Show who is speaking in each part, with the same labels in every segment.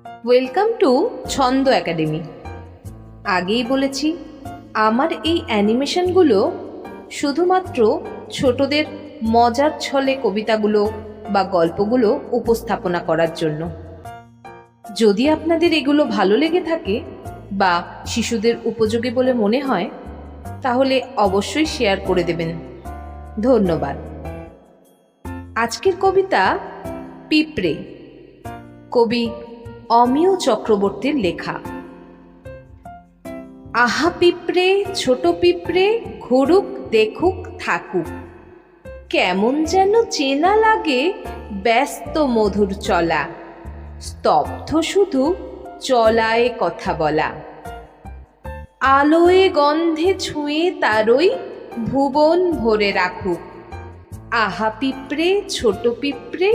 Speaker 1: Welcome to ছন্দ academy. আগেই বলেছি, আমার এই অ্যানিমেশনগুলো শুধুমাত্র ছোটদের মজার ছলে কবিতাগুলো বা গল্পগুলো উপস্থাপনা করার জন্য। যদি আপনাদের এগুলো ভালো লেগে থাকে বা শিশুদের উপযোগী বলে মনে হয়, তাহলে অবশ্যই শেয়ার করে দেবেন। ধন্যবাদ। আজকের কবিতা পিঁপড়ে, কবি অমিয় চক্রবর্তীর লেখা। আহা পিঁপড়ে, ছোট পিঁপড়ে, ঘুরুক দেখুক থাকুক, কেমন যেন চেনা লাগে ব্যস্ত মধুর চলা, স্তব্ধ শুধু চলায় কথা বলা, আলোয় গন্ধে ছুঁয়ে তারই ভুবন ভরে রাখুক। আহা পিঁপড়ে, ছোট পিঁপড়ে,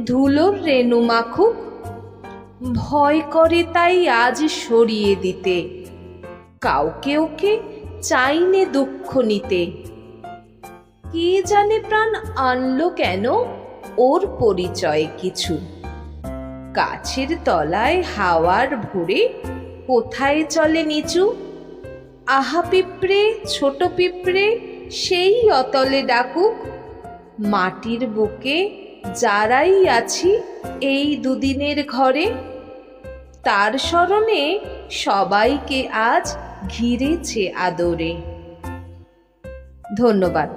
Speaker 1: ধুলোর রেণু মাখুক, ভয় করে তাই আজ সরিয়ে দিতে, কাউকে ওকে চাইনে দুঃখ নিতে। কে জানে প্রাণ আনলো কেন ওর পরিচয় কিছু, গাছের তলায় হাওয়ার ভোরে কোথায় চলে নিচু। আহা পিঁপড়ে, ছোট পিঁপড়ে, সেই অতলে ডাকুক, মাটির বুকে যারাই আছি এই দুদিনের ঘরে, তার স্মরণে সবাইকে আজ ঘিরেছে আদরে। ধন্যবাদ।